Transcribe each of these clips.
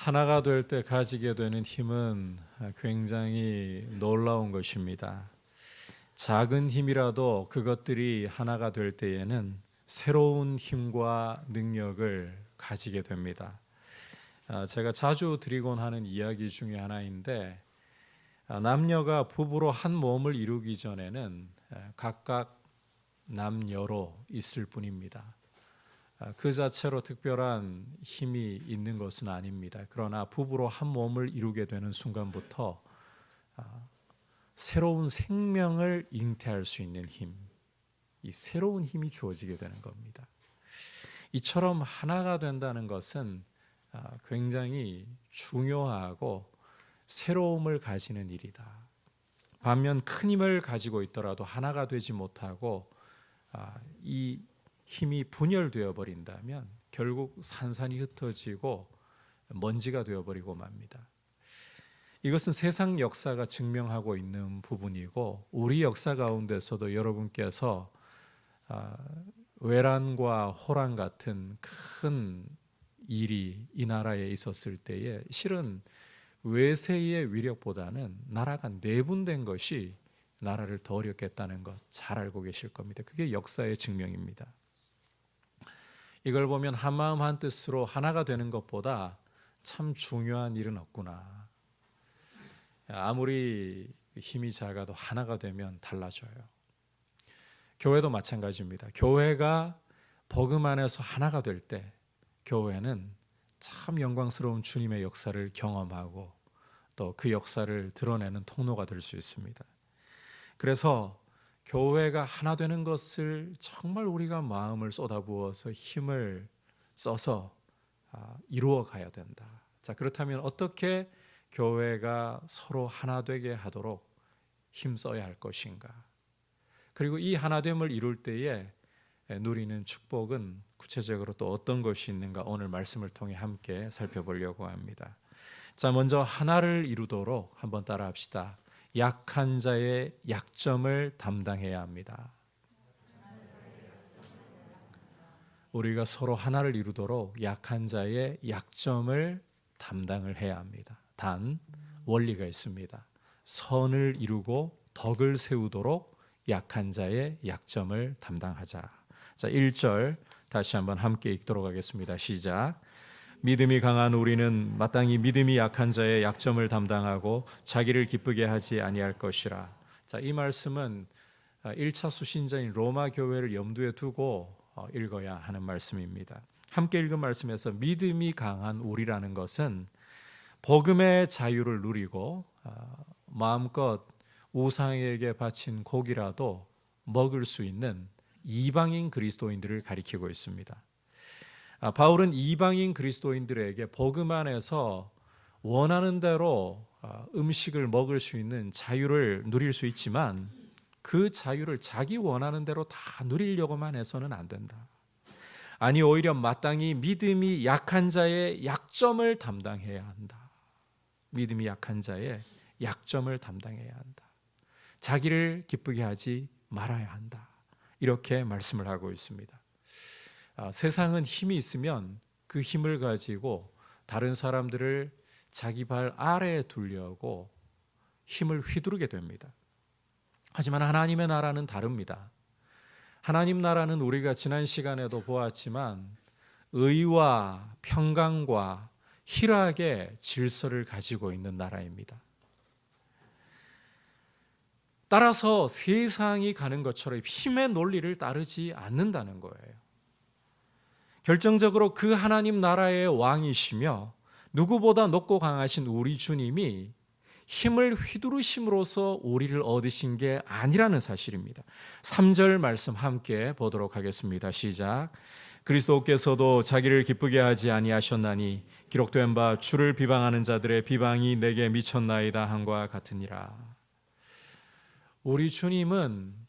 하나가 될 때 가지게 되는 힘은 굉장히 놀라운 것입니다. 작은 힘이라도 그것들이 하나가 될 때에는 새로운 힘과 능력을 가지게 됩니다. 제가 자주 드리곤 하는 이야기 중에 하나인데, 남녀가 부부로 한 몸을 이루기 전에는 각각 남녀로 있을 뿐입니다. 그 자체로 특별한 힘이 있는 것은 아닙니다. 그러나 부부로 한 몸을 이루게 되는 순간부터 새로운 생명을 잉태할 수 있는 힘, 이 새로운 힘이 주어지게 되는 겁니다. 이처럼 하나가 된다는 것은 굉장히 중요하고 새로움을 가지는 일이다. 반면 큰 힘을 가지고 있더라도 하나가 되지 못하고 이 힘이 분열되어 버린다면 결국 산산이 흩어지고 먼지가 되어버리고 맙니다. 이것은 세상 역사가 증명하고 있는 부분이고, 우리 역사 가운데서도 여러분께서 외란과 호란 같은 큰 일이 이 나라에 있었을 때에 실은 외세의 위력보다는 나라가 내분된 것이 나라를 더 어렵게 했다는 것 잘 알고 계실 겁니다. 그게 역사의 증명입니다. 이걸 보면 한마음 한뜻으로 하나가 되는 것보다 참 중요한 일은 없구나. 아무리 힘이 작아도 하나가 되면 달라져요. 교회도 마찬가지입니다. 교회가 복음 안에서 하나가 될 때 교회는 참 영광스러운 주님의 역사를 경험하고 또 그 역사를 드러내는 통로가 될 수 있습니다. 그래서 교회가 하나 되는 것을 정말 우리가 마음을 쏟아부어서 힘을 써서 이루어 가야 된다. 자, 그렇다면 어떻게 교회가 서로 하나 되게 하도록 힘써야 할 것인가? 그리고 이 하나됨을 이룰 때에 누리는 축복은 구체적으로 또 어떤 것이 있는가 오늘 말씀을 통해 함께 살펴보려고 합니다. 자, 먼저 하나를 이루도록 한번 따라합시다. 약한 자의 약점을 담당해야 합니다. 우리가 서로 하나를 이루도록 약한 자의 약점을 담당을 해야 합니다. 단 원리가 있습니다. 선을 이루고 덕을 세우도록 약한 자의 약점을 담당하자. 자, 1절 다시 한번 함께 읽도록 하겠습니다. 시작. 믿음이 강한 우리는 마땅히 믿음이 약한 자의 약점을 담당하고 자기를 기쁘게 하지 아니할 것이라. 자, 이 말씀은 1차 수신자인 로마 교회를 염두에 두고 읽어야 하는 말씀입니다. 함께 읽은 말씀에서 믿음이 강한 우리라는 것은 복음의 자유를 누리고 마음껏 우상에게 바친 고기라도 먹을 수 있는 이방인 그리스도인들을 가리키고 있습니다. 바울은 이방인 그리스도인들에게 복음 안에서 원하는 대로 음식을 먹을 수 있는 자유를 누릴 수 있지만 그 자유를 자기 원하는 대로 다 누리려고만 해서는 안 된다. 아니, 오히려 마땅히 믿음이 약한 자의 약점을 담당해야 한다. 믿음이 약한 자의 약점을 담당해야 한다. 자기를 기쁘게 하지 말아야 한다. 이렇게 말씀을 하고 있습니다. 세상은 힘이 있으면 그 힘을 가지고 다른 사람들을 자기 발 아래에 두려고 힘을 휘두르게 됩니다. 하지만 하나님의 나라는 다릅니다. 하나님 나라는 우리가 지난 시간에도 보았지만 의와 평강과 희락의 질서를 가지고 있는 나라입니다. 따라서 세상이 가는 것처럼 힘의 논리를 따르지 않는다는 거예요. 결정적으로 그 하나님 나라의 왕이시며 누구보다 높고 강하신 우리 주님이 힘을 휘두르심으로써 우리를 얻으신 게 아니라는 사실입니다. 3절 말씀 함께 보도록 하겠습니다. 시작. 그리스도께서도 자기를 기쁘게 하지 아니하셨나니 기록된 바 주를 비방하는 자들의 비방이 내게 미쳤나이다 함과 같으니라. 우리 주님은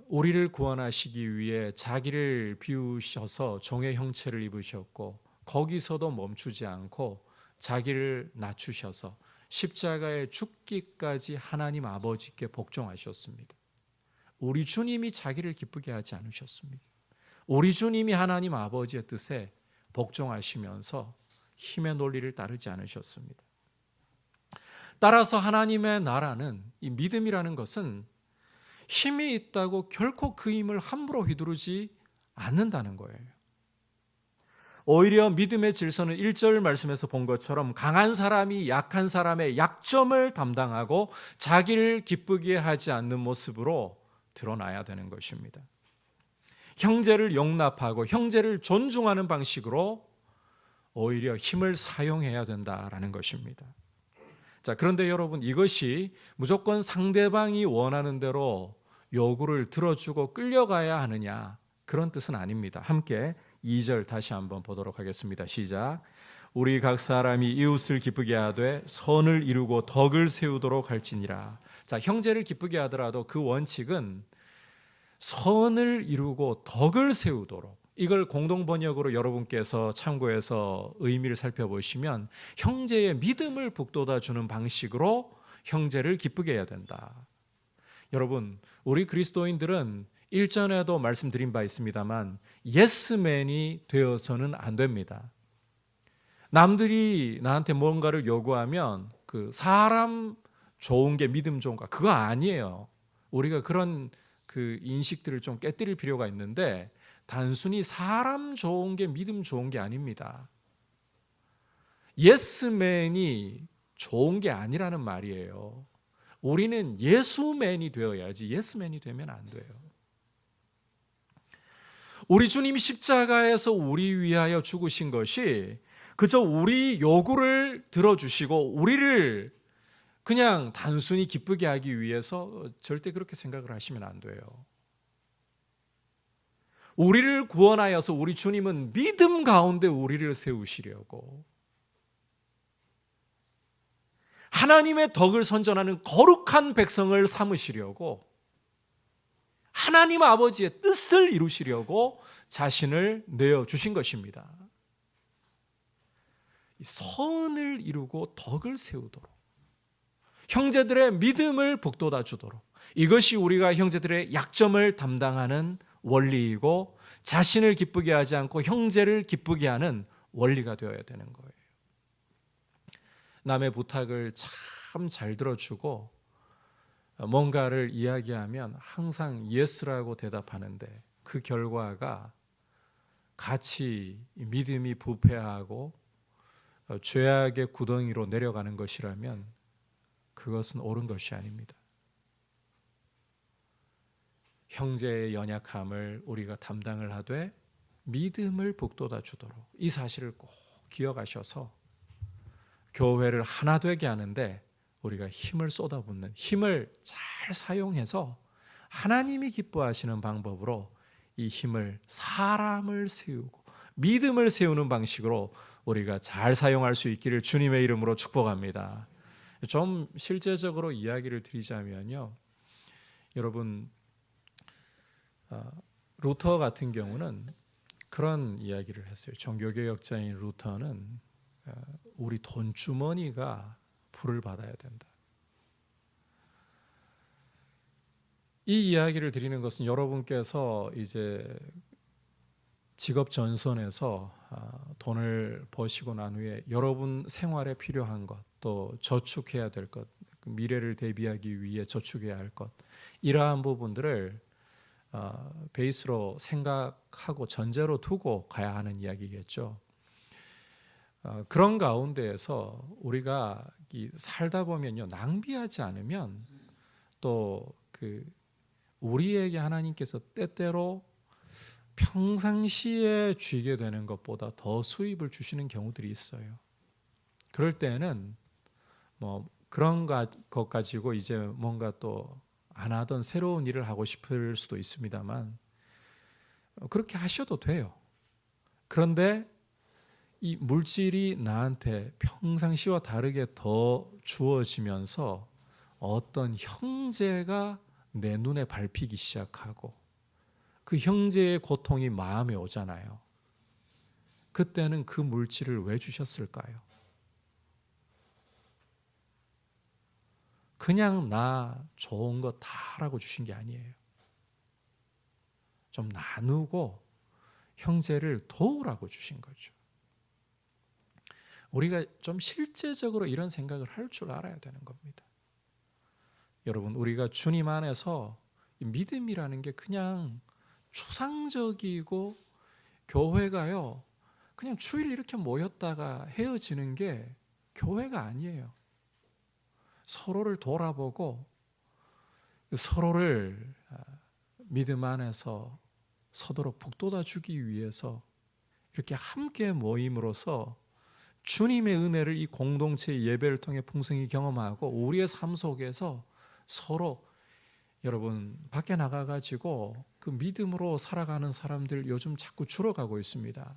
우리를 구원하시기 위해 자기를 비우셔서 종의 형체를 입으셨고 거기서도 멈추지 않고 자기를 낮추셔서 십자가에 죽기까지 하나님 아버지께 복종하셨습니다. 우리 주님이 자기를 기쁘게 하지 않으셨습니다. 우리 주님이 하나님 아버지의 뜻에 복종하시면서 힘의 논리를 따르지 않으셨습니다. 따라서 하나님의 나라는, 이 믿음이라는 것은 힘이 있다고 결코 그 힘을 함부로 휘두르지 않는다는 거예요. 오히려 믿음의 질서는 1절 말씀에서 본 것처럼 강한 사람이 약한 사람의 약점을 담당하고 자기를 기쁘게 하지 않는 모습으로 드러나야 되는 것입니다. 형제를 용납하고 형제를 존중하는 방식으로 오히려 힘을 사용해야 된다라는 것입니다. 자, 그런데 여러분, 이것이 무조건 상대방이 원하는 대로 요구를 들어주고 끌려가야 하느냐, 그런 뜻은 아닙니다. 함께 2절 다시 한번 보도록 하겠습니다. 시작. 우리 각 사람이 이웃을 기쁘게 하되 선을 이루고 덕을 세우도록 할지니라. 자, 형제를 기쁘게 하더라도 그 원칙은 선을 이루고 덕을 세우도록, 이걸 공동번역으로 여러분께서 참고해서 의미를 살펴보시면 형제의 믿음을 북돋아주는 방식으로 형제를 기쁘게 해야 된다. 여러분, 우리 그리스도인들은 일전에도 말씀드린 바 있습니다만 예스맨이 되어서는 안 됩니다. 남들이 나한테 뭔가를 요구하면 그 사람 좋은 게 믿음 좋은가, 그거 아니에요. 우리가 그런 그 인식들을 좀 깨뜨릴 필요가 있는데, 단순히 사람 좋은 게 믿음 좋은 게 아닙니다. 예스맨이 좋은 게 아니라는 말이에요. 우리는 예수맨이 되어야지 예스맨이 되면 안 돼요. 우리 주님이 십자가에서 우리 위하여 죽으신 것이 그저 우리 요구를 들어주시고 우리를 그냥 단순히 기쁘게 하기 위해서, 절대 그렇게 생각을 하시면 안 돼요. 우리를 구원하여서 우리 주님은 믿음 가운데 우리를 세우시려고, 하나님의 덕을 선전하는 거룩한 백성을 삼으시려고, 하나님 아버지의 뜻을 이루시려고 자신을 내어주신 것입니다. 선을 이루고 덕을 세우도록, 형제들의 믿음을 북돋아 주도록, 이것이 우리가 형제들의 약점을 담당하는 원리이고 자신을 기쁘게 하지 않고 형제를 기쁘게 하는 원리가 되어야 되는 거예요. 남의 부탁을 참 잘 들어주고 뭔가를 이야기하면 항상 예스라고 대답하는데, 그 결과가 같이 믿음이 부패하고 죄악의 구덩이로 내려가는 것이라면 그것은 옳은 것이 아닙니다. 형제의 연약함을 우리가 담당을 하되 믿음을 북돋아 주도록, 이 사실을 꼭 기억하셔서 교회를 하나 되게 하는데 우리가 힘을 쏟아붓는, 힘을 잘 사용해서 하나님이 기뻐하시는 방법으로 이 힘을 사람을 세우고 믿음을 세우는 방식으로 우리가 잘 사용할 수 있기를 주님의 이름으로 축복합니다. 좀 실제적으로 이야기를 드리자면요, 여러분, 루터 같은 경우는 그런 이야기를 했어요. 종교개혁자인 루터는 우리 돈주머니가 불을 받아야 된다. 이 이야기를 드리는 것은 여러분께서 이제 직업 전선에서 돈을 버시고 난 후에 여러분 생활에 필요한 것, 또 저축해야 될 것, 미래를 대비하기 위해 저축해야 할 것, 이러한 부분들을 베이스로 생각하고 전제로 두고 가야 하는 이야기겠죠. 그런 가운데에서 우리가 살다 보면요, 낭비하지 않으면 또 우리에게 하나님께서 때때로 평상시에 쥐게 되는 것보다 더 수입을 주시는 경우들이 있어요. 그럴 때는 뭐 그런 것 가지고 이제 뭔가 또 안 하던 새로운 일을 하고 싶을 수도 있습니다만, 그렇게 하셔도 돼요. 그런데 이 물질이 나한테 평상시와 다르게 더 주어지면서 어떤 형제가 내 눈에 밟히기 시작하고 그 형제의 고통이 마음에 오잖아요. 그때는 그 물질을 왜 주셨을까요? 그냥 나 좋은 거 다라고 주신 게 아니에요. 좀 나누고 형제를 도우라고 주신 거죠. 우리가 좀 실제적으로 이런 생각을 할 줄 알아야 되는 겁니다. 여러분, 우리가 주님 안에서 믿음이라는 게 그냥 추상적이고, 교회가요 그냥 주일 이렇게 모였다가 헤어지는 게 교회가 아니에요. 서로를 돌아보고 서로를 믿음 안에서 서도록 북돋아 주기 위해서 이렇게 함께 모임으로써 주님의 은혜를 이 공동체의 예배를 통해 풍성히 경험하고, 우리의 삶 속에서 서로, 여러분 밖에 나가가지고 그 믿음으로 살아가는 사람들 요즘 자꾸 줄어가고 있습니다.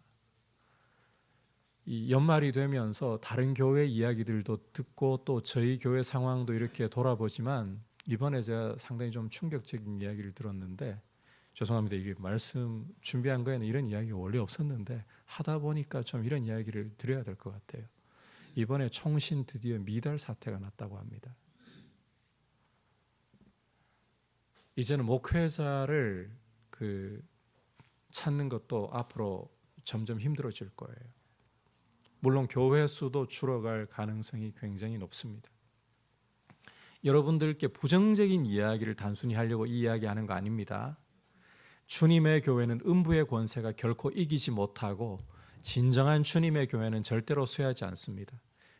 이 연말이 되면서 다른 교회 이야기들도 듣고 또 저희 교회 상황도 이렇게 돌아보지만, 이번에 제가 상당히 좀 충격적인 이야기를 들었는데, 죄송합니다. 이게 말씀 준비한 거에는 이런 이야기가 원래 없었는데 하다 보니까 좀 이런 이야기를 드려야 될 것 같아요. 이번에 총신 드디어 미달 사태가 났다고 합니다. 이제는 목회자를 찾는 것도 앞으로 점점 힘들어질 거예요. 물론 교회 수도 줄어갈 가능성이 굉장히 높습니다. 여러분들께 부정적인 이야기를 단순히 하려고 이 이야기하는 거 아닙니다. 주님의 교회는 음부의 권세가 결코 이기지 못하고, 진정한 주님의 교회는 절대로 쇠하지 않습니다.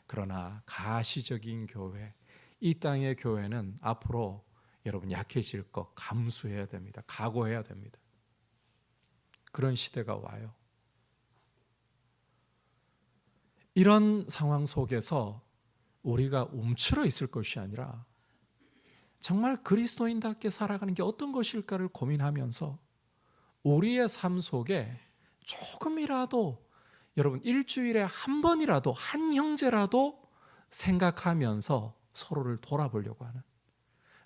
그러나 가시적인 교회, 이 땅의 교회는 앞으로 여러분 약해질 것 감수해야 됩니다. 각오해야 됩니다. 그런 시대가 와요. 이런 상황 속에서 우리가 움츠러 있을 것이 아니라 정말 그리스도인답게 살아가는 게 어떤 것일까를 고민하면서 우리의 삶 속에 조금이라도, 여러분 일주일에 한 번이라도, 한 형제라도 생각하면서 서로를 돌아보려고 하는,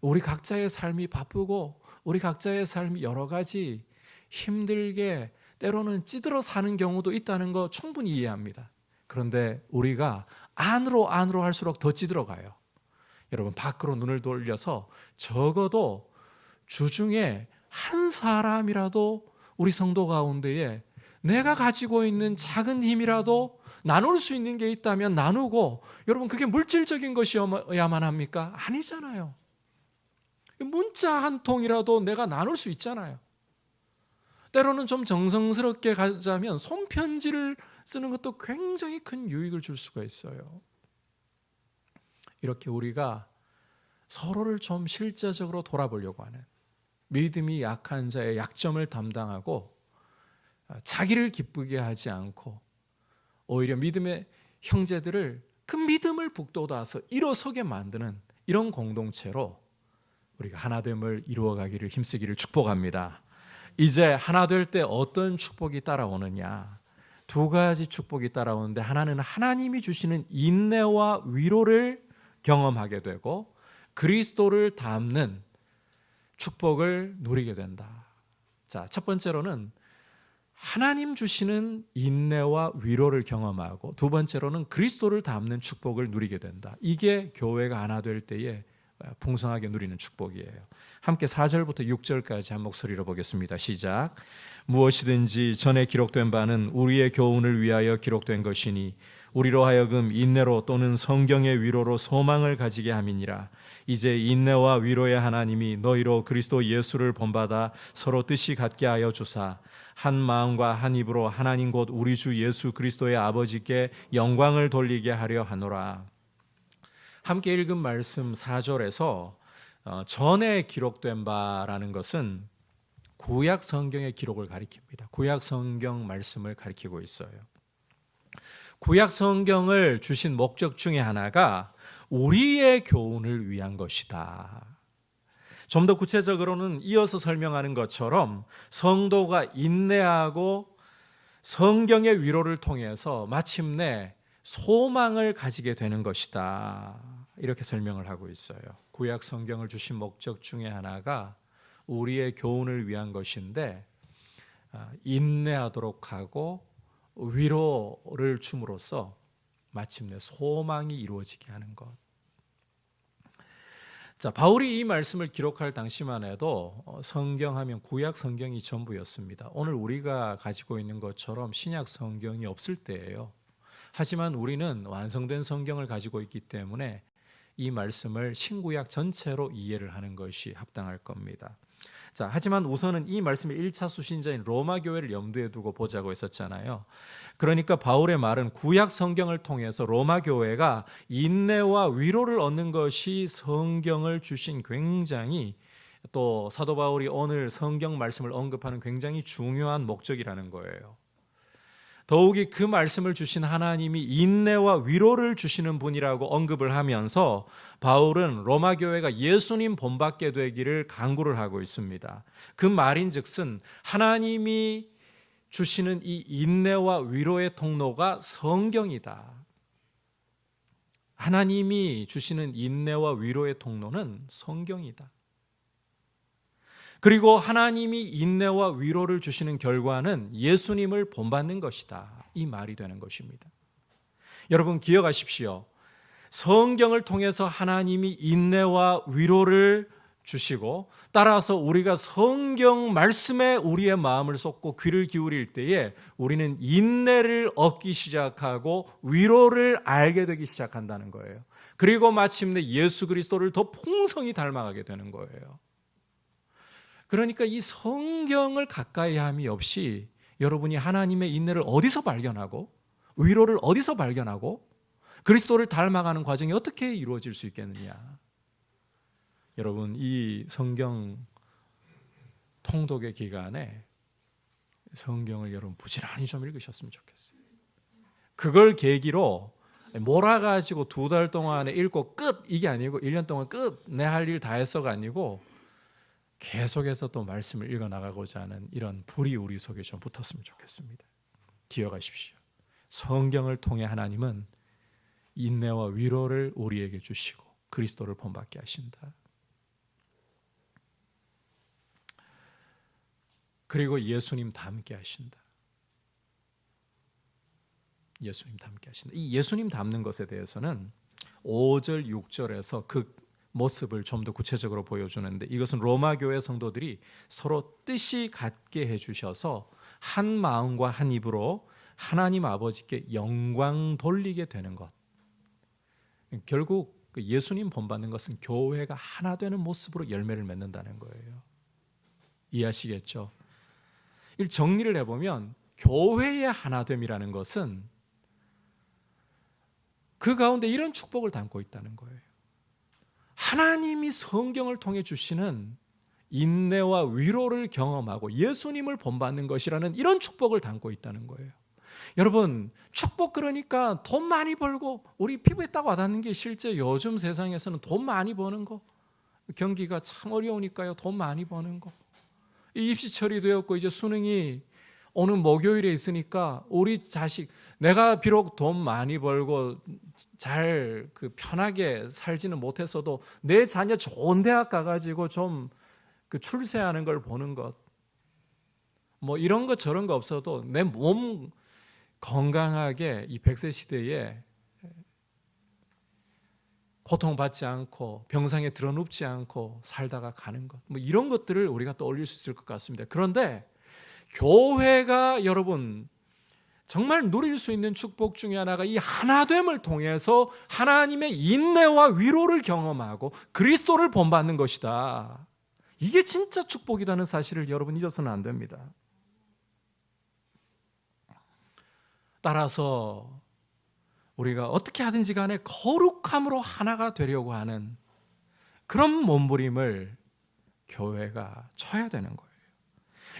우리 각자의 삶이 바쁘고 우리 각자의 삶이 여러 가지 힘들게 때로는 찌들어 사는 경우도 있다는 거 충분히 이해합니다. 그런데 우리가 안으로 할수록 더 찌들어 가요. 여러분 밖으로 눈을 돌려서 적어도 주중에 한 사람이라도 우리 성도 가운데에 내가 가지고 있는 작은 힘이라도 나눌 수 있는 게 있다면 나누고, 여러분 그게 물질적인 것이어야만 합니까? 아니잖아요. 문자 한 통이라도 내가 나눌 수 있잖아요. 때로는 좀 정성스럽게 가자면 손편지를 쓰는 것도 굉장히 큰 유익을 줄 수가 있어요. 이렇게 우리가 서로를 좀 실제적으로 돌아보려고 하는, 믿음이 약한 자의 약점을 담당하고 자기를 기쁘게 하지 않고 오히려 믿음의 형제들을 그 믿음을 북돋아서 일어서게 만드는 이런 공동체로 우리가 하나됨을 이루어가기를 힘쓰기를 축복합니다. 이제 하나 될 때 어떤 축복이 따라오느냐, 두 가지 축복이 따라오는데, 하나는 하나님이 주시는 인내와 위로를 경험하게 되고 그리스도를 닮는 축복을 누리게 된다. 자, 첫 번째로는 하나님 주시는 인내와 위로를 경험하고, 두 번째로는 그리스도를 닮는 축복을 누리게 된다. 이게 교회가 하나 될 때에 풍성하게 누리는 축복이에요. 함께 4절부터 6절까지 한 목소리로 보겠습니다. 시작. 무엇이든지 전에 기록된 바는 우리의 교훈을 위하여 기록된 것이니 우리로 하여금 인내로 또는 성경의 위로로 소망을 가지게 함이니라. 이제 인내와 위로의 하나님이 너희로 그리스도 예수를 본받아 서로 뜻이 같게 하여 주사 한 마음과 한 입으로 하나님 곧 우리 주 예수 그리스도의 아버지께 영광을 돌리게 하려 하노라. 함께 읽은 말씀 4절에서 전에 기록된 바라는 것은 구약 성경의 기록을 가리킵니다. 구약 성경 말씀을 가리키고 있어요. 구약 성경을 주신 목적 중에 하나가 우리의 교훈을 위한 것이다. 좀 더 구체적으로는 이어서 설명하는 것처럼 성도가 인내하고 성경의 위로를 통해서 마침내 소망을 가지게 되는 것이다. 이렇게 설명을 하고 있어요. 구약 성경을 주신 목적 중에 하나가 우리의 교훈을 위한 것인데, 인내하도록 하고 위로를 줌으로써 마침내 소망이 이루어지게 하는 것. 자, 바울이 이 말씀을 기록할 당시만 해도 성경하면 구약 성경이 전부였습니다. 오늘 우리가 가지고 있는 것처럼 신약 성경이 없을 때예요. 하지만 우리는 완성된 성경을 가지고 있기 때문에 이 말씀을 신구약 전체로 이해를 하는 것이 합당할 겁니다. 자, 하지만 우선은 이 말씀의 1차 수신자인 로마 교회를 염두에 두고 보자고 했었잖아요. 그러니까 바울의 말은 구약 성경을 통해서 로마 교회가 인내와 위로를 얻는 것이 성경을 주신 굉장히, 또 사도 바울이 오늘 성경 말씀을 언급하는 굉장히 중요한 목적이라는 거예요. 더욱이 그 말씀을 주신 하나님이 인내와 위로를 주시는 분이라고 언급을 하면서 바울은 로마 교회가 예수님 본받게 되기를 간구를 하고 있습니다. 그 말인즉슨 하나님이 주시는 이 인내와 위로의 통로가 성경이다. 하나님이 주시는 인내와 위로의 통로는 성경이다. 그리고 하나님이 인내와 위로를 주시는 결과는 예수님을 본받는 것이다. 이 말이 되는 것입니다. 여러분 기억하십시오. 성경을 통해서 하나님이 인내와 위로를 주시고, 따라서 우리가 성경 말씀에 우리의 마음을 쏟고 귀를 기울일 때에 우리는 인내를 얻기 시작하고 위로를 알게 되기 시작한다는 거예요. 그리고 마침내 예수 그리스도를 더 풍성히 닮아가게 되는 거예요. 그러니까 이 성경을 가까이 함이 없이 여러분이 하나님의 인내를 어디서 발견하고 위로를 어디서 발견하고 그리스도를 닮아가는 과정이 어떻게 이루어질 수 있겠느냐. 여러분 이 성경 통독의 기간에 성경을 여러분 부지런히 좀 읽으셨으면 좋겠어요. 그걸 계기로 몰아가지고 2달 동안에 읽고 끝 이게 아니고 1년 동안 끝 내 할 일 다 했어가 아니고 계속해서 또 말씀을 읽어나가고자 하는 이런 불이 우리 속에 좀 붙었으면 좋겠습니다. 기억하십시오. 성경을 통해 하나님은 인내와 위로를 우리에게 주시고 그리스도를 본받게 하신다. 그리고 예수님 닮게 하신다. 예수님 닮게 하신다. 이 예수님 닮는 것에 대해서는 5절, 6절에서 그 모습을 좀 더 구체적으로 보여주는데, 이것은 로마 교회 성도들이 서로 뜻이 같게 해주셔서 한 마음과 한 입으로 하나님 아버지께 영광 돌리게 되는 것. 결국 예수님 본받는 것은 교회가 하나 되는 모습으로 열매를 맺는다는 거예요. 이해하시겠죠? 이 정리를 해보면 교회의 하나됨이라는 것은 그 가운데 이런 축복을 담고 있다는 거예요. 하나님이 성경을 통해 주시는 인내와 위로를 경험하고 예수님을 본받는 것이라는 이런 축복을 담고 있다는 거예요. 여러분 축복 그러니까 돈 많이 벌고, 우리 피부에 딱 와닿는 게 실제 요즘 세상에서는 돈 많이 버는 거, 경기가 참 어려우니까요 돈 많이 버는 거, 입시철이 되었고 이제 수능이 오는 목요일에 있으니까 우리 자식, 내가 비록 돈 많이 벌고 잘 편하게 살지는 못했어도 내 자녀 좋은 대학 가가지고 좀 출세하는 걸 보는 것, 뭐 이런 거 저런 거 없어도 내 몸 건강하게 이 100세 시대에 고통받지 않고 병상에 드러눕지 않고 살다가 가는 것, 뭐 이런 것들을 우리가 떠올릴 수 있을 것 같습니다. 그런데 교회가 여러분 정말 누릴 수 있는 축복 중에 하나가 이 하나됨을 통해서 하나님의 인내와 위로를 경험하고 그리스도를 본받는 것이다. 이게 진짜 축복이라는 사실을 여러분 잊어서는 안 됩니다. 따라서 우리가 어떻게 하든지 간에 거룩함으로 하나가 되려고 하는 그런 몸부림을 교회가 쳐야 되는 거예요.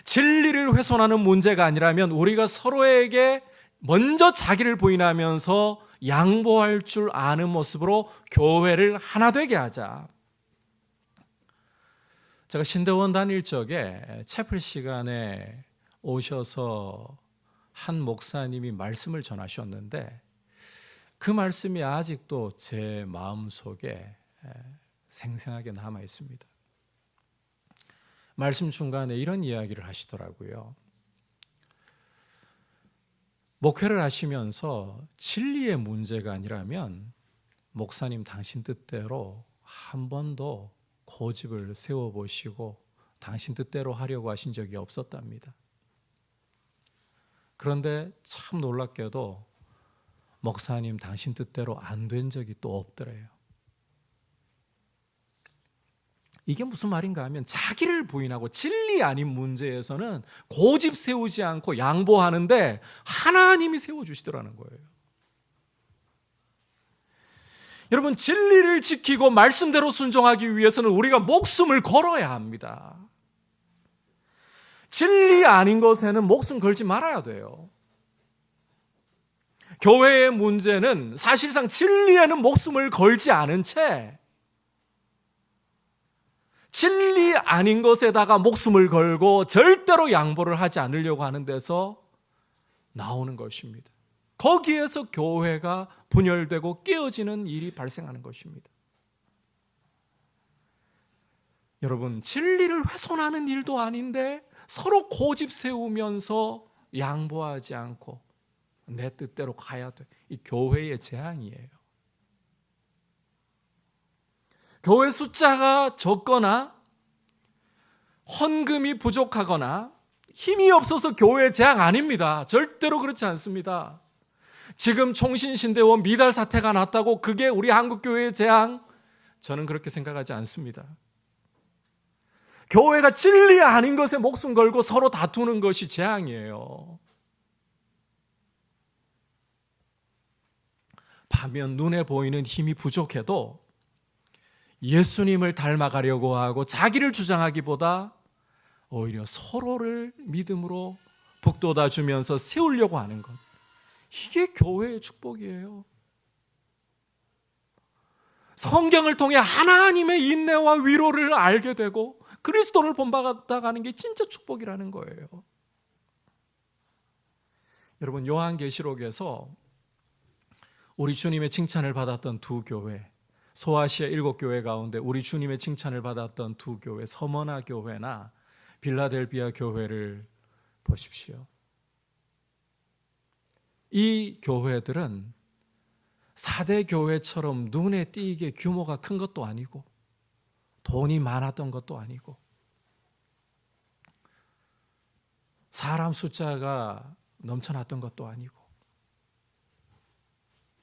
진리를 훼손하는 문제가 아니라면 우리가 서로에게 먼저 자기를 부인하면서 양보할 줄 아는 모습으로 교회를 하나 되게 하자. 제가 신대원 다닐 적에 채플 시간에 오셔서 한 목사님이 말씀을 전하셨는데 그 말씀이 아직도 제 마음속에 생생하게 남아 있습니다. 말씀 중간에 이런 이야기를 하시더라고요. 목회를 하시면서 진리의 문제가 아니라면 목사님 당신 뜻대로 한 번도 고집을 세워보시고 당신 뜻대로 하려고 하신 적이 없었답니다. 그런데 참 놀랍게도 목사님 당신 뜻대로 안 된 적이 또 없더래요. 이게 무슨 말인가 하면 자기를 부인하고 진리 아닌 문제에서는 고집 세우지 않고 양보하는데 하나님이 세워주시더라는 거예요. 여러분, 진리를 지키고 말씀대로 순종하기 위해서는 우리가 목숨을 걸어야 합니다. 진리 아닌 것에는 목숨 걸지 말아야 돼요. 교회의 문제는 사실상 진리에는 목숨을 걸지 않은 채 진리 아닌 것에다가 목숨을 걸고 절대로 양보를 하지 않으려고 하는 데서 나오는 것입니다. 거기에서 교회가 분열되고 깨어지는 일이 발생하는 것입니다. 여러분, 진리를 훼손하는 일도 아닌데 서로 고집 세우면서 양보하지 않고 내 뜻대로 가야 돼. 이 교회의 재앙이에요. 교회 숫자가 적거나 헌금이 부족하거나 힘이 없어서 교회의 재앙 아닙니다. 절대로 그렇지 않습니다. 지금 총신신대원 미달 사태가 났다고 그게 우리 한국교회의 재앙? 저는 그렇게 생각하지 않습니다. 교회가 진리 아닌 것에 목숨 걸고 서로 다투는 것이 재앙이에요. 반면 눈에 보이는 힘이 부족해도 예수님을 닮아가려고 하고 자기를 주장하기보다 오히려 서로를 믿음으로 북돋아 주면서 세우려고 하는 것, 이게 교회의 축복이에요. 성경을 통해 하나님의 인내와 위로를 알게 되고 그리스도를 본받아가는 게 진짜 축복이라는 거예요. 여러분, 요한계시록에서 우리 주님의 칭찬을 받았던 두 교회, 소아시아 7교회 가운데 우리 주님의 칭찬을 받았던 두 교회, 서머나 교회나 빌라델비아 교회를 보십시오. 이 교회들은 4대 교회처럼 눈에 띄게 규모가 큰 것도 아니고 돈이 많았던 것도 아니고 사람 숫자가 넘쳐났던 것도 아니고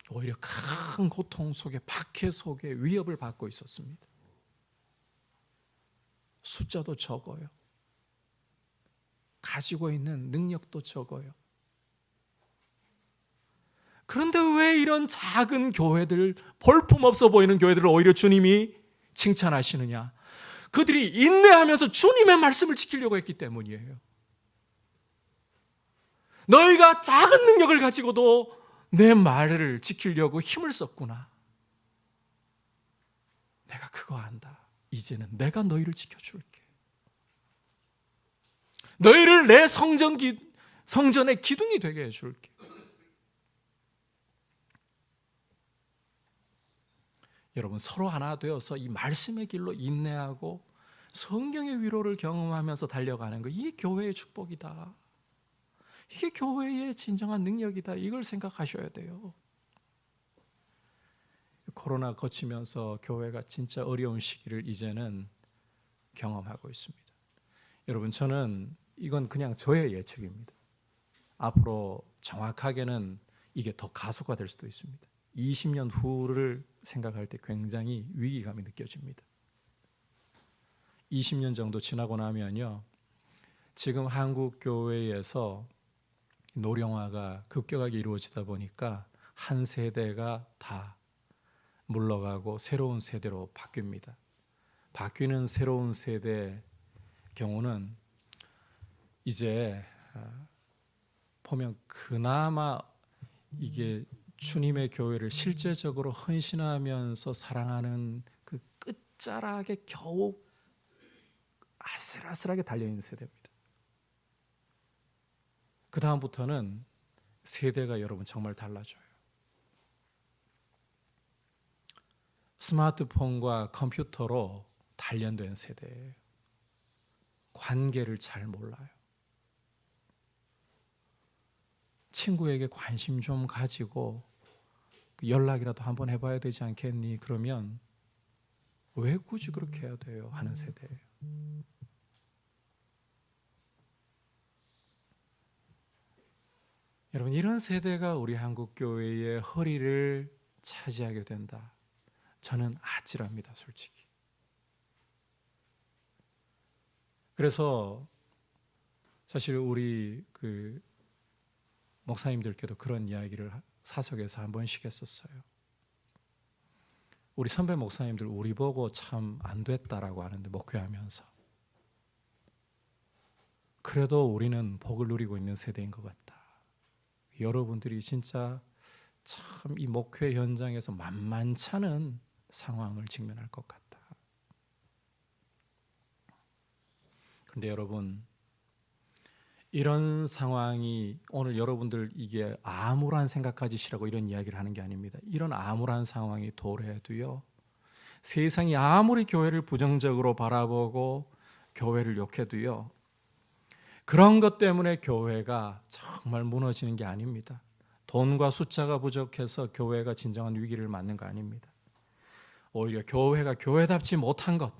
오히려 큰 고통 속에, 박해 속에 위협을 받고 있었습니다. 숫자도 적어요. 가지고 있는 능력도 적어요. 그런데 왜 이런 작은 교회들, 볼품없어 보이는 교회들을 오히려 주님이 칭찬하시느냐? 그들이 인내하면서 주님의 말씀을 지키려고 했기 때문이에요. 너희가 작은 능력을 가지고도 내 말을 지키려고 힘을 썼구나. 내가 그거 안다. 이제는 내가 너희를 지켜줄게. 너희를 내 성전의 기둥이 되게 해줄게. 여러분, 서로 하나 되어서 이 말씀의 길로 인내하고 성경의 위로를 경험하면서 달려가는 거, 이게 교회의 축복이다. 이게 교회의 진정한 능력이다. 이걸 생각하셔야 돼요. 코로나 거치면서 교회가 진짜 어려운 시기를 이제는 경험하고 있습니다. 여러분, 저는 이건 그냥 저의 예측입니다. 앞으로 정확하게는 이게 더 가속화 될 수도 있습니다. 20년 후를 생각할 때 굉장히 위기감이 느껴집니다. 20년 정도 지나고 나면요, 지금 한국 교회에서 노령화가 급격하게 이루어지다 보니까 한 세대가 다 물러가고 새로운 세대로 바뀝니다. 바뀌는 새로운 세대 경우는 이제 보면 그나마 이게 주님의 교회를 실제적으로 헌신하면서 사랑하는 그 끝자락에 겨우 아슬아슬하게 달려있는 세대입니다. 그 다음부터는 세대가 여러분 정말 달라져요. 스마트폰과 컴퓨터로 단련된 세대예요. 관계를 잘 몰라요. 친구에게 관심 좀 가지고 연락이라도 한번 해봐야 되지 않겠니? 그러면 왜 굳이 그렇게 해야 돼요? 하는 세대예요. 여러분, 이런 세대가 우리 한국 교회의 허리를 차지하게 된다. 저는 아찔합니다, 솔직히. 그래서 사실 우리 목사님들께도 그런 이야기를 사석에서 한 번씩 했었어요. 우리 선배 목사님들 우리 보고 참 안 됐다라고 하는데, 목회하면서 그래도 우리는 복을 누리고 있는 세대인 것 같다. 여러분들이 진짜 참 이 목회 현장에서 만만찮은 상황을 직면할 것 같다. 그런데 여러분, 이런 상황이 오늘 여러분들 이게 암울한 생각 가지시라고 이런 이야기를 하는 게 아닙니다. 이런 암울한 상황이 도래해도요, 세상이 아무리 교회를 부정적으로 바라보고 교회를 욕해도요, 그런 것 때문에 교회가 정말 무너지는 게 아닙니다. 돈과 숫자가 부족해서 교회가 진정한 위기를 맞는 거 아닙니다. 오히려 교회가 교회답지 못한 것,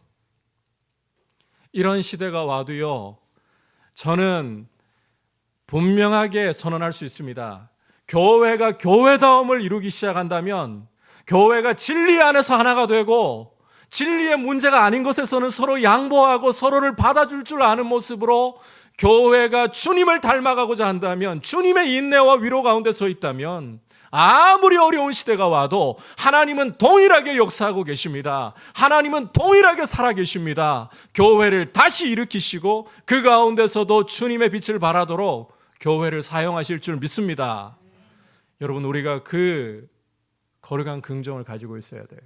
이런 시대가 와도요, 저는 분명하게 선언할 수 있습니다. 교회가 교회다움을 이루기 시작한다면, 교회가 진리 안에서 하나가 되고 진리의 문제가 아닌 것에서는 서로 양보하고 서로를 받아줄 줄 아는 모습으로 교회가 주님을 닮아가고자 한다면, 주님의 인내와 위로 가운데 서 있다면, 아무리 어려운 시대가 와도 하나님은 동일하게 역사하고 계십니다. 하나님은 동일하게 살아계십니다. 교회를 다시 일으키시고 그 가운데서도 주님의 빛을 발하도록 교회를 사용하실 줄 믿습니다. 여러분, 우리가 그 거룩한 긍정을 가지고 있어야 돼요.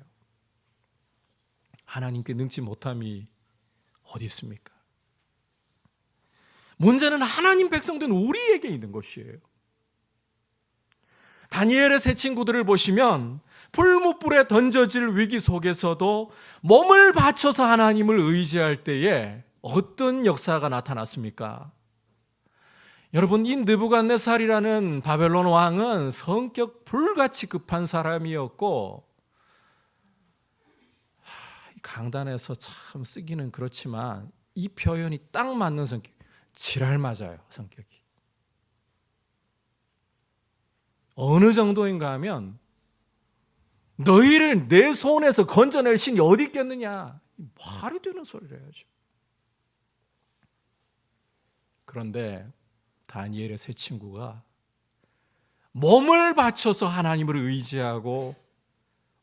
하나님께 능치 못함이 어디 있습니까? 문제는 하나님 백성된 우리에게 있는 것이에요. 다니엘의 세 친구들을 보시면 풀무불에 던져질 위기 속에서도 몸을 바쳐서 하나님을 의지할 때에 어떤 역사가 나타났습니까? 여러분, 이 느부갓네살이라는 바벨론 왕은 성격 불같이 급한 사람이었고, 강단에서 참 쓰기는 그렇지만 이 표현이 딱 맞는 성격, 지랄 맞아요, 성격이. 어느 정도인가 하면 너희를 내 손에서 건져낼 신이 어디 있겠느냐, 말이 되는 소리를 해야죠. 그런데 다니엘의 세 친구가 몸을 바쳐서 하나님을 의지하고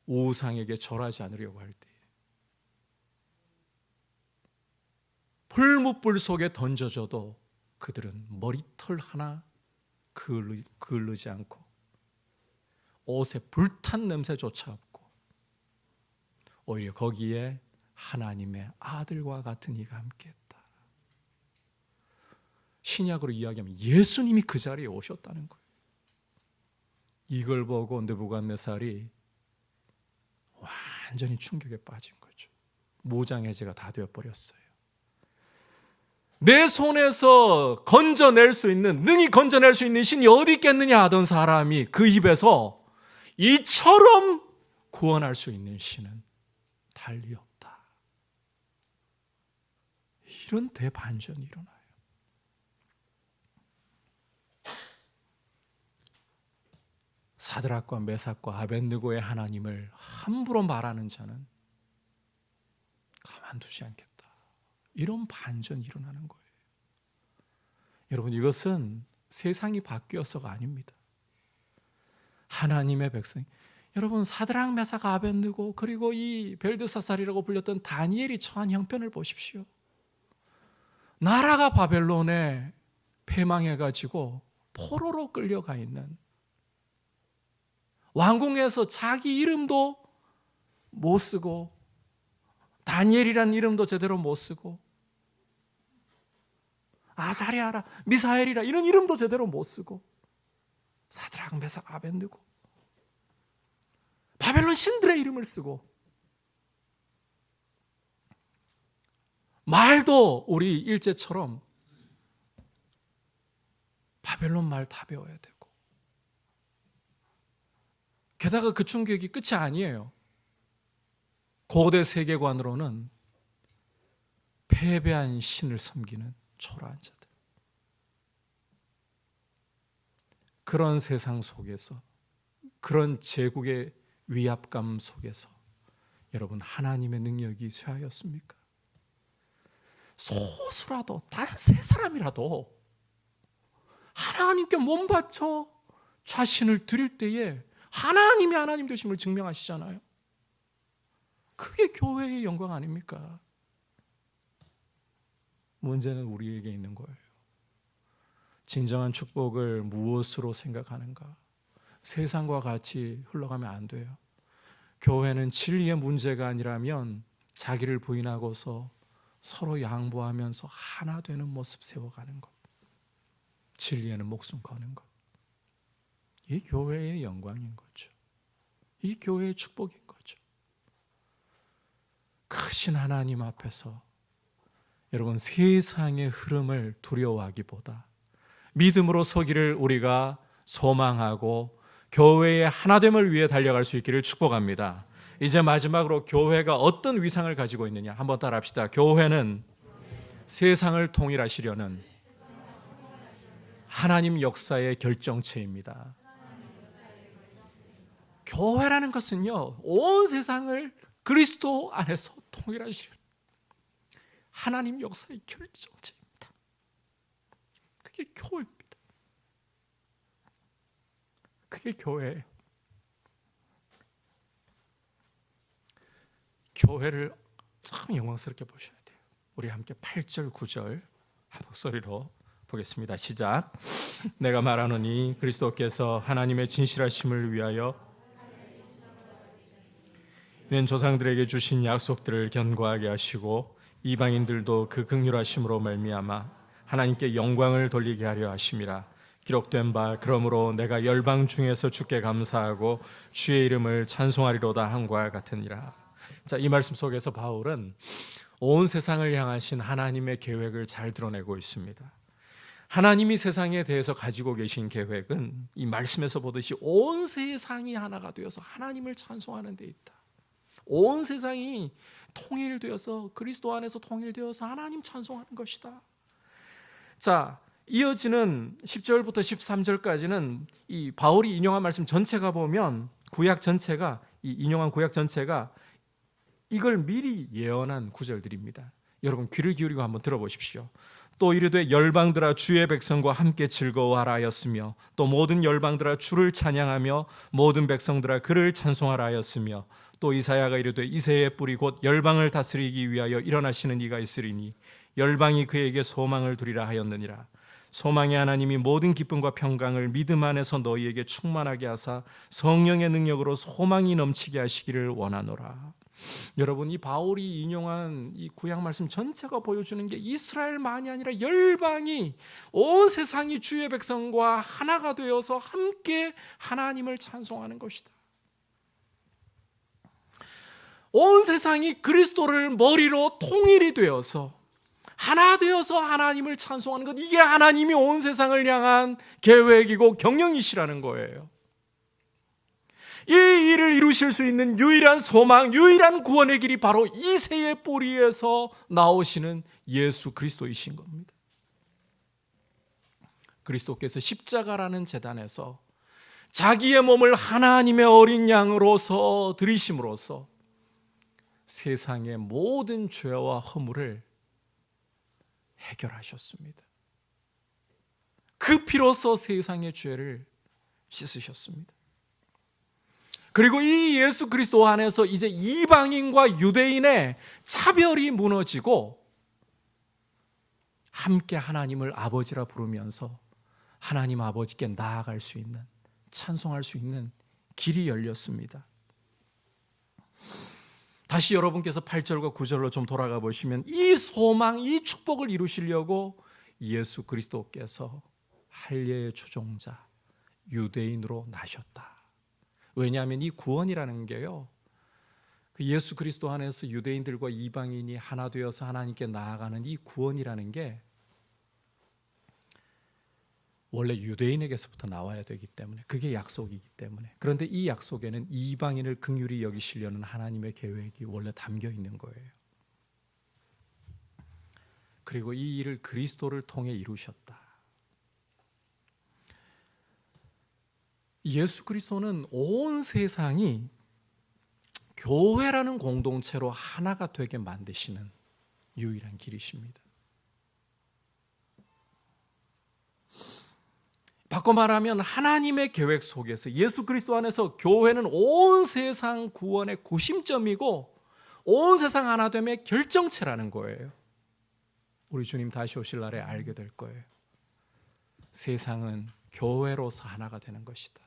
우상에게 절하지 않으려고 할 때, 풀무불 속에 던져져도 그들은 머리털 하나 그을르지 않고 옷에 불탄 냄새조차 없고, 오히려 거기에 하나님의 아들과 같은 이가 함께했다. 신약으로 이야기하면 예수님이 그 자리에 오셨다는 거예요. 이걸 보고 느부갓네살이 완전히 충격에 빠진 거죠. 무장해제가 다 되어버렸어요. 내 손에서 건져낼 수 있는, 능히 건져낼 수 있는 신이 어디 있겠느냐 하던 사람이 그 입에서 이처럼 구원할 수 있는 신은 달리 없다. 이런 대반전이 일어나요. 사드락과 메삭과 아벳느고의 하나님을 함부로 말하는 자는 가만두지 않겠다. 이런 반전이 일어나는 거예요. 여러분, 이것은 세상이 바뀌어서가 아닙니다. 하나님의 백성, 여러분, 사드락 메삭 아벳느고 그리고 이 벨드사살이라고 불렸던 다니엘이 처한 형편을 보십시오. 나라가 바벨론에 패망해가지고 포로로 끌려가 있는, 왕궁에서 자기 이름도 못 쓰고 다니엘이라는 이름도 제대로 못 쓰고 아사랴라, 미사엘이라 이런 이름도 제대로 못 쓰고, 사드락 메삭 아벳느고 바벨론 신들의 이름을 쓰고, 말도 우리 일제처럼 바벨론 말 다 배워야 되고, 게다가 그 충격이 끝이 아니에요. 고대 세계관으로는 패배한 신을 섬기는 초라한 자들, 그런 세상 속에서, 그런 제국의 위압감 속에서 여러분 하나님의 능력이 쇠하였습니까? 소수라도, 다른 세 사람이라도 하나님께 몸 바쳐 자신을 드릴 때에 하나님이 하나님 되심을 증명하시잖아요. 그게 교회의 영광 아닙니까? 문제는 우리에게 있는 거예요. 진정한 축복을 무엇으로 생각하는가? 세상과 같이 흘러가면 안 돼요. 교회는 진리의 문제가 아니라면 자기를 부인하고서 서로 양보하면서 하나 되는 모습 세워가는 것, 진리에는 목숨 거는 것, 이 교회의 영광인 거죠. 이 교회의 축복인 거죠. 크신 하나님 앞에서 여러분 세상의 흐름을 두려워하기보다 믿음으로 서기를 우리가 소망하고 교회의 하나됨을 위해 달려갈 수 있기를 축복합니다. 이제 마지막으로 교회가 어떤 위상을 가지고 있느냐 한번 따라 합시다. 교회는 세상을 통일하시려는 하나님 역사의 결정체입니다. 교회라는 것은요, 온 세상을 그리스도 안에서 통일하시려는 하나님 역사의 결정체입니다. 그게 교회입니다. 그게 교회예요. 교회를 참 영광스럽게 보셔야 돼요. 우리 함께 8절 9절 한 목소리로 보겠습니다. 시작. 내가 말하노니 그리스도께서 하나님의 진실하심을 위하여 이는 조상들에게 주신 약속들을 견고하게 하시고 이방인들도 그 긍휼하심으로 말미암아 하나님께 영광을 돌리게 하려 하심이라. 기록된 바 그러므로 내가 열방 중에서 주께 감사하고 주의 이름을 찬송하리로다 한과 같으니라. 자, 이 말씀 속에서 바울은 온 세상을 향하신 하나님의 계획을 잘 드러내고 있습니다. 하나님이 세상에 대해서 가지고 계신 계획은 이 말씀에서 보듯이 온 세상이 하나가 되어서 하나님을 찬송하는 데 있다. 온 세상이 통일되어서 그리스도 안에서 통일되어서 하나님 찬송하는 것이다. 자, 이어지는 10절부터 13절까지는 이 바울이 인용한 말씀 전체가 보면 구약 전체가 이 인용한 구약 전체가 이걸 미리 예언한 구절들입니다. 여러분 귀를 기울이고 한번 들어보십시오. 또 이르되 열방들아 주의 백성과 함께 즐거워하라 하였으며 또 모든 열방들아 주를 찬양하며 모든 백성들아 그를 찬송하라 하였으며 또 이사야가 이르되 이새의 뿌리 곧 열방을 다스리기 위하여 일어나시는 이가 있으리니 열방이 그에게 소망을 두리라 하였느니라. 소망의 하나님이 모든 기쁨과 평강을 믿음 안에서 너희에게 충만하게 하사 성령의 능력으로 소망이 넘치게 하시기를 원하노라. 여러분, 이 바울이 인용한 이 구약 말씀 전체가 보여주는 게 이스라엘만이 아니라 열방이, 온 세상이 주의 백성과 하나가 되어서 함께 하나님을 찬송하는 것이다. 온 세상이 그리스도를 머리로 통일이 되어서 하나 되어서 하나님을 찬송하는 것, 이게 하나님이 온 세상을 향한 계획이고 경영이시라는 거예요. 이 일을 이루실 수 있는 유일한 소망, 유일한 구원의 길이 바로 이새의 뿌리에서 나오시는 예수 그리스도이신 겁니다. 그리스도께서 십자가라는 제단에서 자기의 몸을 하나님의 어린 양으로서 드리심으로써 세상의 모든 죄와 허물을 해결하셨습니다. 그 피로써 세상의 죄를 씻으셨습니다. 그리고 이 예수 그리스도 안에서 이제 이방인과 유대인의 차별이 무너지고 함께 하나님을 아버지라 부르면서 하나님 아버지께 나아갈 수 있는, 찬송할 수 있는 길이 열렸습니다. 다시 여러분께서 8절과 9절로 좀 돌아가 보시면 이 소망, 이 축복을 이루시려고 예수 그리스도께서 할례의 주종자 유대인으로 나셨다. 왜냐하면 이 구원이라는 게요, 그 예수 그리스도 안에서 유대인들과 이방인이 하나 되어서 하나님께 나아가는 이 구원이라는 게 원래 유대인에게서부터 나와야 되기 때문에, 그게 약속이기 때문에, 그런데 이 약속에는 이방인을 긍휼히 여기시려는 하나님의 계획이 원래 담겨 있는 거예요. 그리고 이 일을 그리스도를 통해 이루셨다. 예수 그리스도는 온 세상이 교회라는 공동체로 하나가 되게 만드시는 유일한 길이십니다. 바꿔 말하면 하나님의 계획 속에서 예수 그리스도 안에서 교회는 온 세상 구원의 구심점이고 온 세상 하나됨의 결정체라는 거예요. 우리 주님 다시 오실 날에 알게 될 거예요. 세상은 교회로서 하나가 되는 것이다.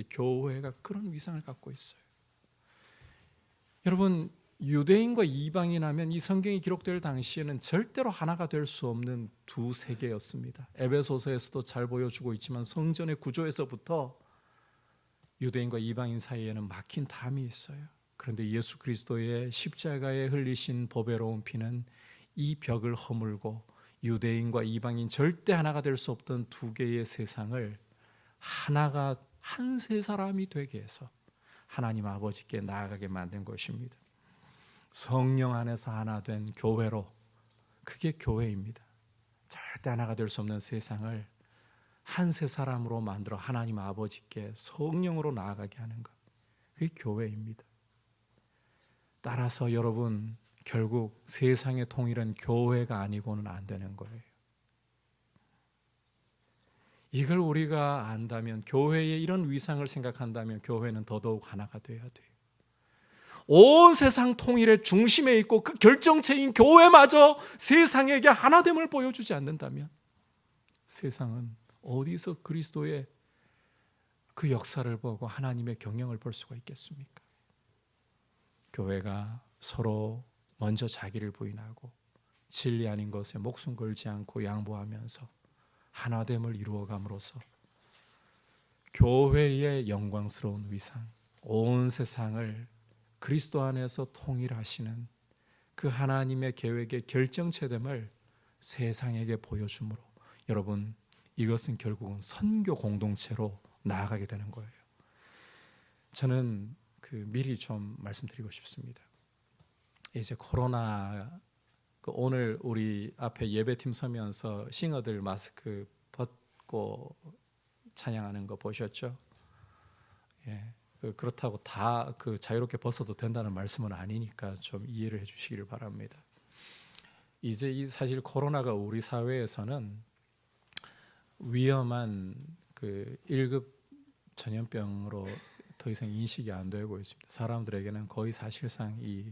교회가 그런 위상을 갖고 있어요. 여러분, 유대인과 이방인 하면 이 성경이 기록될 당시에는 절대로 하나가 될 수 없는 두 세계였습니다. 에베소서에서도 잘 보여주고 있지만 성전의 구조에서부터 유대인과 이방인 사이에는 막힌 담이 있어요. 그런데 예수 그리스도의 십자가에 흘리신 보배로운 피는 이 벽을 허물고 유대인과 이방인 절대 하나가 될 수 없던 두 개의 세상을 하나가 한 세 사람이 되게 해서 하나님 아버지께 나아가게 만든 것입니다. 성령 안에서 하나 된 교회로, 그게 교회입니다. 절대 하나가 될 수 없는 세상을 한 세 사람으로 만들어 하나님 아버지께 성령으로 나아가게 하는 것, 그게 교회입니다. 따라서 여러분, 결국 세상의 통일은 교회가 아니고는 안 되는 거예요. 이걸 우리가 안다면, 교회의 이런 위상을 생각한다면 교회는 더더욱 하나가 돼야 돼요. 온 세상 통일의 중심에 있고 그 결정체인 교회마저 세상에게 하나됨을 보여주지 않는다면 세상은 어디서 그리스도의 그 역사를 보고 하나님의 경영을 볼 수가 있겠습니까? 교회가 서로 먼저 자기를 부인하고 진리 아닌 것에 목숨 걸지 않고 양보하면서 하나됨을 이루어감으로써 교회의 영광스러운 위상, 온 세상을 그리스도 안에서 통일하시는 그 하나님의 계획의 결정체됨을 세상에게 보여주므로, 여러분, 이것은 결국은 선교 공동체로 나아가게 되는 거예요. 저는 미리 좀 말씀드리고 싶습니다. 이제 코로나, 오늘 우리 앞에 예배팀 서면서 싱어들 마스크 벗고 찬양하는 거 보셨죠? 예. 그렇다고 다 자유롭게 벗어도 된다는 말씀은 아니니까 좀 이해를 해주시기를 바랍니다. 이제 사실 코로나가 우리 사회에서는 위험한 1급 전염병으로 더 이상 인식이 안 되고 있습니다. 사람들에게는 거의 사실상 이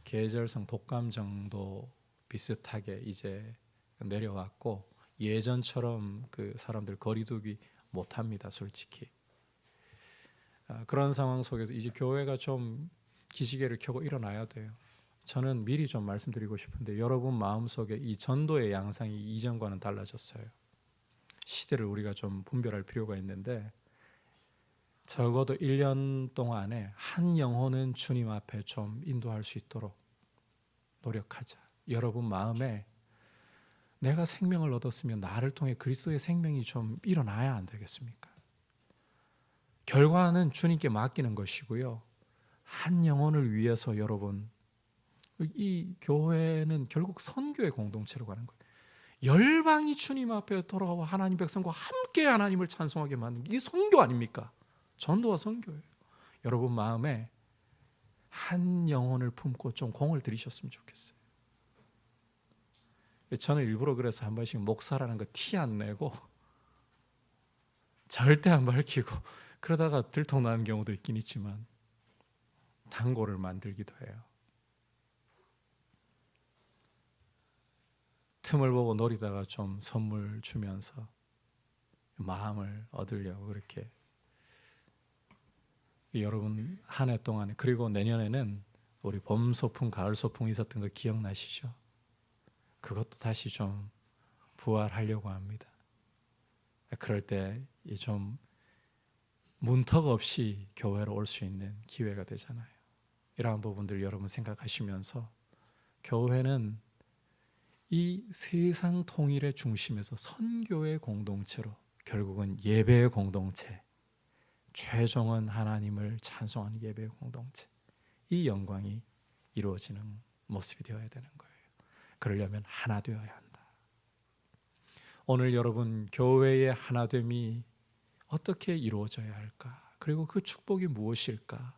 계절성 독감 정도 비슷하게 이제 내려왔고, 예전처럼 사람들 거리두기 못합니다, 솔직히. 그런 상황 속에서 이제 교회가 좀 기지개를 켜고 일어나야 돼요. 저는 미리 좀 말씀드리고 싶은데, 여러분 마음속에 이 전도의 양상이 이전과는 달라졌어요. 시대를 우리가 좀 분별할 필요가 있는데, 적어도 1년 동안에 한 영혼은 주님 앞에 좀 인도할 수 있도록 노력하자. 여러분 마음에 내가 생명을 얻었으면 나를 통해 그리스도의 생명이 좀 일어나야 안 되겠습니까? 결과는 주님께 맡기는 것이고요. 한 영혼을 위해서 여러분, 이 교회는 결국 선교의 공동체로 가는 거예요. 열방이 주님 앞에 돌아와 하나님 백성과 함께 하나님을 찬송하게 만든 게 선교 아닙니까? 전도와 선교예요. 여러분 마음에 한 영혼을 품고 좀 공을 들이셨으면 좋겠어요. 저는 일부러 그래서 한 번씩 목사라는 거 티 안 내고 절대 안 밝히고 그러다가 들통나는 경우도 있긴 있지만 단골을 만들기도 해요. 틈을 보고 노리다가 좀 선물 주면서 마음을 얻으려고 그렇게. 여러분 한 해 동안에, 그리고 내년에는 우리 봄 소풍, 가을 소풍 있었던 거 기억나시죠? 그것도 다시 좀 부활하려고 합니다. 그럴 때 좀 문턱 없이 교회로 올 수 있는 기회가 되잖아요. 이러한 부분들 여러분 생각하시면서, 교회는 이 세상 통일의 중심에서 선교의 공동체로, 결국은 예배의 공동체, 최종은 하나님을 찬송하는 예배의 공동체, 이 영광이 이루어지는 모습이 되어야 되는 거예요. 그러려면 하나 되어야 한다. 오늘 여러분 교회의 하나됨이 어떻게 이루어져야 할까? 그리고 그 축복이 무엇일까?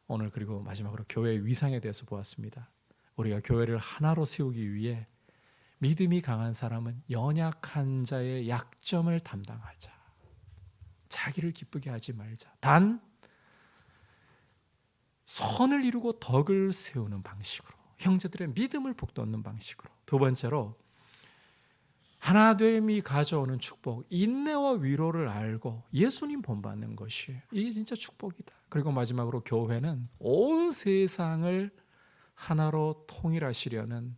오늘 그리고 마지막으로 교회의 위상에 대해서 보았습니다. 우리가 교회를 하나로 세우기 위해 믿음이 강한 사람은 연약한 자의 약점을 담당하자. 자기를 기쁘게 하지 말자. 단 선을 이루고 덕을 세우는 방식으로, 형제들의 믿음을 북돋는 방식으로. 두 번째로 하나됨이 가져오는 축복, 인내와 위로를 알고 예수님 본받는 것이 이게 진짜 축복이다. 그리고 마지막으로 교회는 온 세상을 하나로 통일하시려는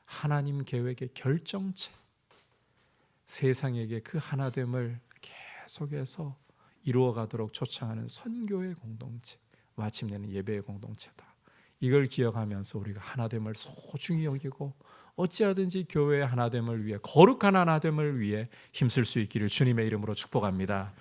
하나님 계획의 결정체, 세상에게 그 하나됨을 계속해서 이루어가도록 초청하는 선교의 공동체, 마침내는 예배의 공동체다. 이걸 기억하면서 우리가 하나됨을 소중히 여기고 어찌하든지 교회의 하나됨을 위해, 거룩한 하나됨을 위해 힘쓸 수 있기를 주님의 이름으로 축복합니다.